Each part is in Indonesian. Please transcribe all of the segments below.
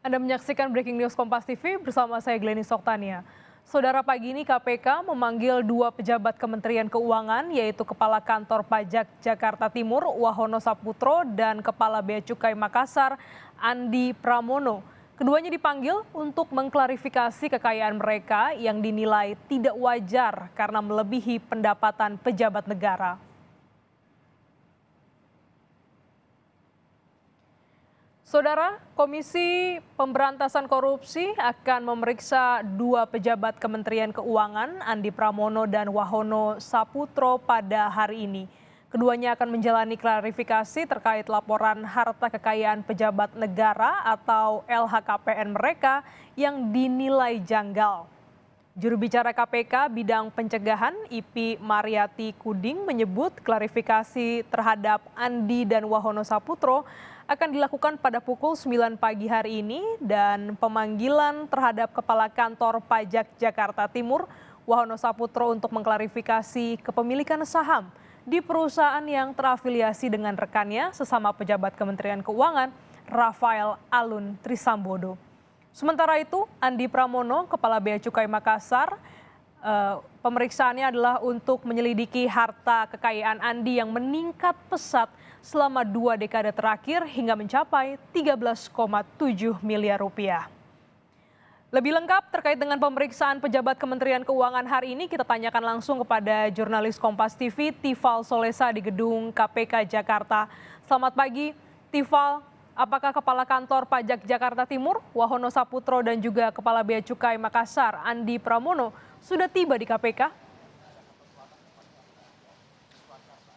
Anda menyaksikan Breaking News Kompas TV bersama saya Glenny Soktania. Saudara, pagi ini KPK memanggil dua pejabat Kementerian Keuangan, yaitu Kepala Kantor Pajak Jakarta Timur Wahono Saputro dan Kepala Bea Cukai Makassar Andi Pramono. Keduanya dipanggil untuk mengklarifikasi kekayaan mereka yang dinilai tidak wajar karena melebihi pendapatan pejabat negara. Saudara, Komisi Pemberantasan Korupsi akan memeriksa dua pejabat Kementerian Keuangan, Andi Pramono dan Wahono Saputro pada hari ini. Keduanya akan menjalani klarifikasi terkait laporan harta kekayaan pejabat negara atau LHKPN mereka yang dinilai janggal. Juru bicara KPK bidang pencegahan IP Mariati Kuding menyebut klarifikasi terhadap Andi dan Wahono Saputro akan dilakukan pada pukul 9 pagi hari ini dan pemanggilan terhadap Kepala Kantor Pajak Jakarta Timur Wahono Saputro untuk mengklarifikasi kepemilikan saham di perusahaan yang terafiliasi dengan rekannya sesama pejabat Kementerian Keuangan Rafael Alun Trisambodo. Sementara itu, Andi Pramono, Kepala Bea Cukai Makassar, pemeriksaannya adalah untuk menyelidiki harta kekayaan Andi yang meningkat pesat selama 2 dekade terakhir hingga mencapai 13,7 miliar rupiah. Lebih lengkap terkait dengan pemeriksaan pejabat Kementerian Keuangan hari ini, kita tanyakan langsung kepada jurnalis Kompas TV, Tifal Solesa di Gedung KPK Jakarta. Selamat pagi, Tifal. Apakah Kepala Kantor Pajak Jakarta Timur, Wahono Saputro dan juga Kepala Bea Cukai Makassar, Andi Pramono, sudah tiba di KPK?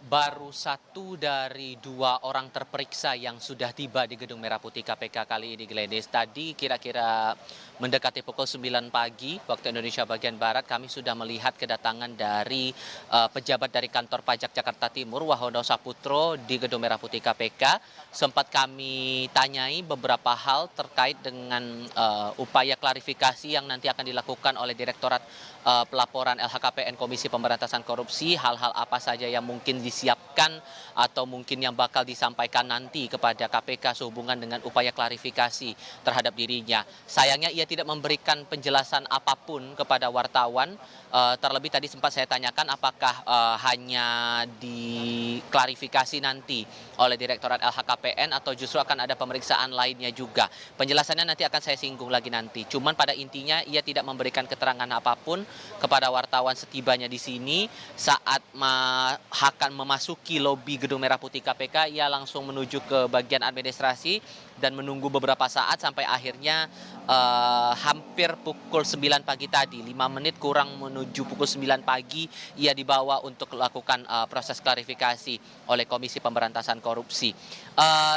Baru satu dari dua orang terperiksa yang sudah tiba di Gedung Merah Putih KPK kali ini, Glenis. Tadi kira-kira mendekati pukul 9 pagi waktu Indonesia bagian Barat, kami sudah melihat kedatangan dari pejabat dari Kantor Pajak Jakarta Timur, Wahono Saputro, di Gedung Merah Putih KPK. Sempat kami tanyai beberapa hal terkait dengan upaya klarifikasi yang nanti akan dilakukan oleh Direktorat Pelaporan LHKPN Komisi Pemberantasan Korupsi, hal-hal apa saja yang mungkin disiapkan atau mungkin yang bakal disampaikan nanti kepada KPK sehubungan dengan upaya klarifikasi terhadap dirinya. Sayangnya ia tidak memberikan penjelasan apapun kepada wartawan. Terlebih tadi sempat saya tanyakan apakah hanya diklarifikasi nanti oleh Direktorat LHKPN atau justru akan ada pemeriksaan lainnya juga. Penjelasannya nanti akan saya singgung lagi nanti. Cuman pada intinya ia tidak memberikan keterangan apapun kepada wartawan setibanya di sini. Saat akan memasuki lobi Gedung Merah Putih KPK, ia langsung menuju ke bagian administrasi dan menunggu beberapa saat sampai akhirnya hampir pukul 9 pagi tadi, 5 menit kurang menuju pukul 9 pagi, ia dibawa untuk melakukan proses klarifikasi oleh Komisi Pemberantasan Korupsi.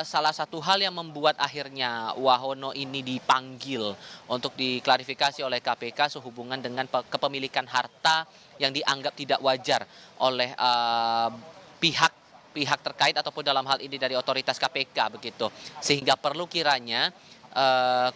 Salah satu hal yang membuat akhirnya Wahono ini dipanggil untuk diklarifikasi oleh KPK sehubungan dengan kepemilikan harta yang dianggap tidak wajar oleh pihak terkait ataupun dalam hal ini dari otoritas KPK begitu. Sehingga perlu kiranya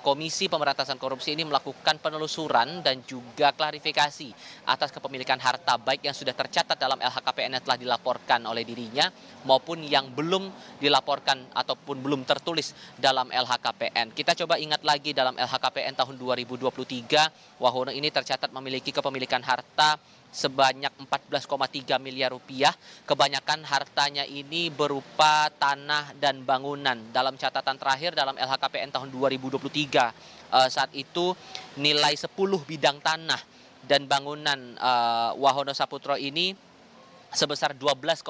Komisi Pemberantasan Korupsi ini melakukan penelusuran dan juga klarifikasi atas kepemilikan harta baik yang sudah tercatat dalam LHKPN yang telah dilaporkan oleh dirinya maupun yang belum dilaporkan ataupun belum tertulis dalam LHKPN. Kita coba ingat lagi dalam LHKPN tahun 2023, Wahono ini tercatat memiliki kepemilikan harta sebanyak 14,3 miliar rupiah. Kebanyakan hartanya ini berupa tanah dan bangunan. Dalam catatan terakhir dalam LHKPN tahun 2023, saat itu nilai 10 bidang tanah dan bangunan Wahono Saputro ini sebesar 12,8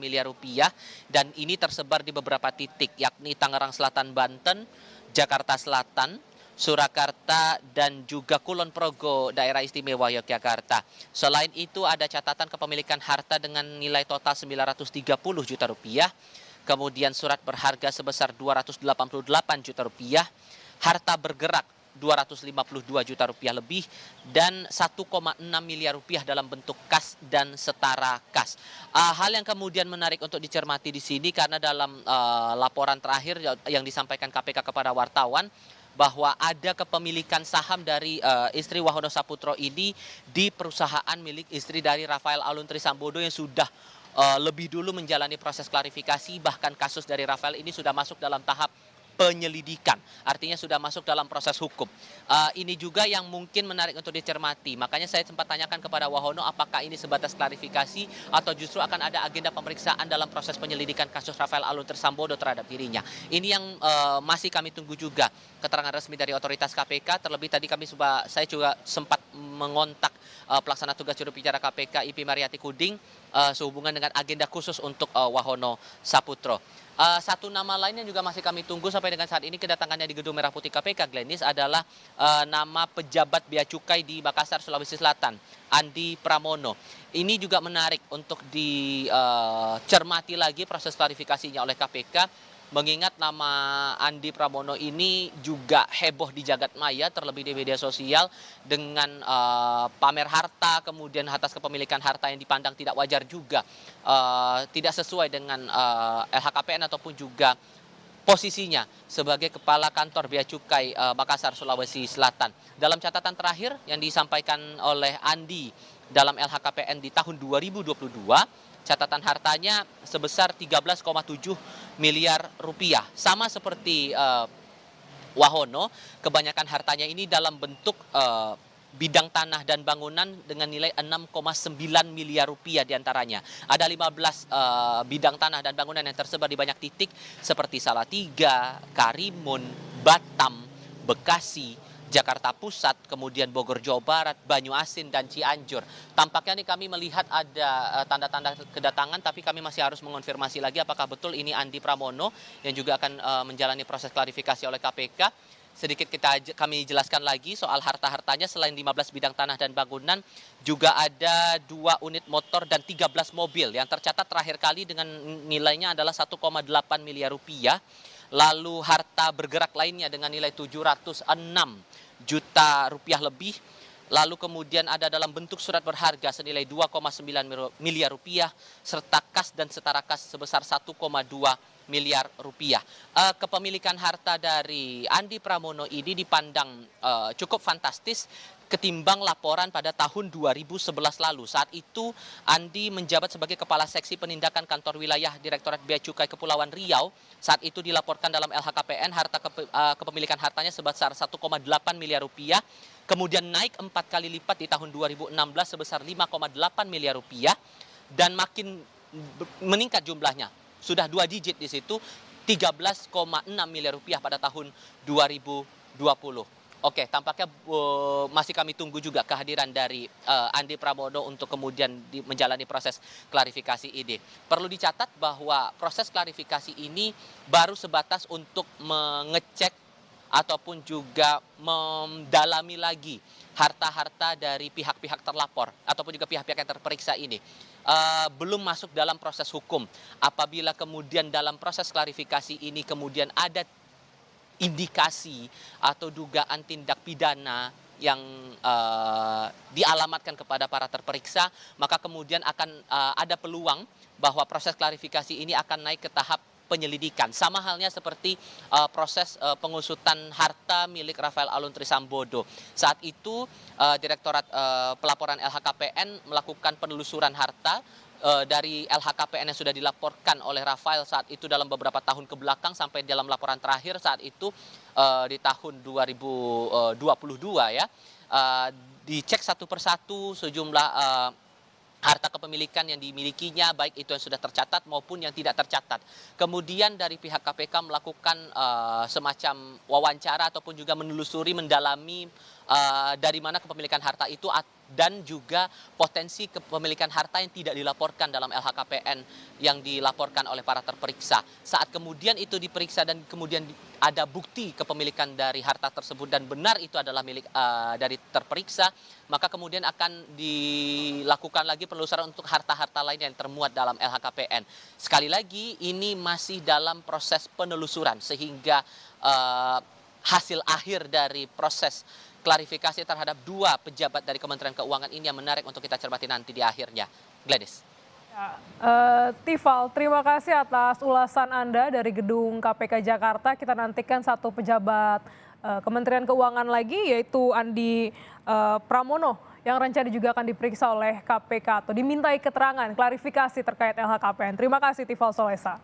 miliar rupiah dan ini tersebar di beberapa titik, yakni Tangerang Selatan Banten, Jakarta Selatan, Surakarta, dan juga Kulon Progo, Daerah Istimewa Yogyakarta. Selain itu ada catatan kepemilikan harta dengan nilai total 930 juta rupiah, kemudian surat berharga sebesar 288 juta rupiah, harta bergerak 252 juta rupiah lebih, dan 1,6 miliar rupiah dalam bentuk kas dan setara kas. Hal yang kemudian menarik untuk dicermati di sini karena dalam laporan terakhir yang disampaikan KPK kepada wartawan, bahwa ada kepemilikan saham dari istri Wahono Saputro ini di perusahaan milik istri dari Rafael Alun Trisambodo yang sudah lebih dulu menjalani proses klarifikasi, bahkan kasus dari Rafael ini sudah masuk dalam tahap penyelidikan, artinya sudah masuk dalam proses hukum. Ini juga yang mungkin menarik untuk dicermati. Makanya saya sempat tanyakan kepada Wahono apakah ini sebatas klarifikasi atau justru akan ada agenda pemeriksaan dalam proses penyelidikan kasus Rafael Alun Trisambodo terhadap dirinya. Ini yang masih kami tunggu juga keterangan resmi dari otoritas KPK. Terlebih tadi saya juga sempat mengontak pelaksana tugas juru bicara KPK IP Mariati Kuding sehubungan dengan agenda khusus untuk Wahono Saputro. Satu nama lain yang juga masih kami tunggu sampai dengan saat ini kedatangannya di Gedung Merah Putih KPK, Glenis, adalah nama pejabat Bea Cukai di Makassar, Sulawesi Selatan, Andi Pramono. Ini juga menarik untuk dicermati lagi proses klarifikasinya oleh KPK. Mengingat nama Andi Pramono ini juga heboh di jagat maya, terlebih di media sosial dengan pamer harta, kemudian atas kepemilikan harta yang dipandang tidak wajar juga, tidak sesuai dengan LHKPN ataupun juga posisinya sebagai Kepala Kantor Bea Cukai Makassar, Sulawesi Selatan. Dalam catatan terakhir yang disampaikan oleh Andi dalam LHKPN di tahun 2022, catatan hartanya sebesar 13,7 miliar rupiah. Sama seperti Wahono, kebanyakan hartanya ini dalam bentuk bidang tanah dan bangunan dengan nilai 6,9 miliar rupiah diantaranya. Ada 15 bidang tanah dan bangunan yang tersebar di banyak titik seperti Salatiga, Karimun, Batam, Bekasi, Jakarta Pusat, kemudian Bogor, Jawa Barat, Banyuasin, dan Cianjur. Tampaknya nih kami melihat ada tanda-tanda kedatangan, tapi kami masih harus mengonfirmasi lagi apakah betul ini Andi Pramono yang juga akan menjalani proses klarifikasi oleh KPK. Sedikit kami jelaskan lagi soal harta-hartanya. Selain 15 bidang tanah dan bangunan, juga ada 2 unit motor dan 13 mobil yang tercatat terakhir kali dengan nilainya adalah 1,8 miliar rupiah. Lalu harta bergerak lainnya dengan nilai 706 juta rupiah lebih. Lalu kemudian ada dalam bentuk surat berharga senilai 2,9 miliar rupiah serta kas dan setara kas sebesar 1,2 miliar rupiah. Kepemilikan harta dari Andi Pramono ini dipandang cukup fantastis ketimbang laporan pada tahun 2011 lalu. Saat itu Andi menjabat sebagai Kepala Seksi Penindakan Kantor Wilayah Direktorat Bea Cukai Kepulauan Riau. Saat itu dilaporkan dalam LHKPN kepemilikan hartanya sebesar 1,8 miliar rupiah. Kemudian naik 4 kali lipat di tahun 2016 sebesar 5,8 miliar rupiah dan makin meningkat jumlahnya. Sudah 2 digit di situ, 13,6 miliar rupiah pada tahun 2020. Oke, tampaknya masih kami tunggu juga kehadiran dari Andi Pramono untuk kemudian menjalani proses klarifikasi ini. Perlu dicatat bahwa proses klarifikasi ini baru sebatas untuk mengecek ataupun juga mendalami lagi harta-harta dari pihak-pihak terlapor ataupun juga pihak-pihak yang terperiksa ini. Belum masuk dalam proses hukum. Apabila kemudian dalam proses klarifikasi ini kemudian ada indikasi atau dugaan tindak pidana yang dialamatkan kepada para terperiksa, maka kemudian akan ada peluang bahwa proses klarifikasi ini akan naik ke tahap penyelidikan. Sama halnya seperti proses pengusutan harta milik Rafael Alun Trisambodo. Saat itu Direktorat Pelaporan LHKPN melakukan penelusuran harta dari LHKPN yang sudah dilaporkan oleh Rafael saat itu dalam beberapa tahun kebelakang sampai dalam laporan terakhir saat itu di tahun 2022 ya. Dicek satu persatu sejumlah harta kepemilikan yang dimilikinya, baik itu yang sudah tercatat maupun yang tidak tercatat. Kemudian dari pihak KPK melakukan semacam wawancara ataupun juga menelusuri, mendalami dari mana kepemilikan harta itu dan juga potensi kepemilikan harta yang tidak dilaporkan dalam LHKPN yang dilaporkan oleh para terperiksa. Saat kemudian itu diperiksa dan kemudian ada bukti kepemilikan dari harta tersebut dan benar itu adalah milik dari terperiksa, maka kemudian akan dilakukan lagi penelusuran untuk harta-harta lain yang termuat dalam LHKPN. Sekali lagi ini masih dalam proses penelusuran sehingga hasil akhir dari proses klarifikasi terhadap 2 pejabat dari Kementerian Keuangan ini yang menarik untuk kita cermati nanti di akhirnya. Gladys. Tifal, terima kasih atas ulasan Anda dari Gedung KPK Jakarta. Kita nantikan 1 pejabat Kementerian Keuangan lagi, yaitu Andi Pramono, yang rencana juga akan diperiksa oleh KPK atau dimintai keterangan klarifikasi terkait LHKPN. Terima kasih Tifal Solesa.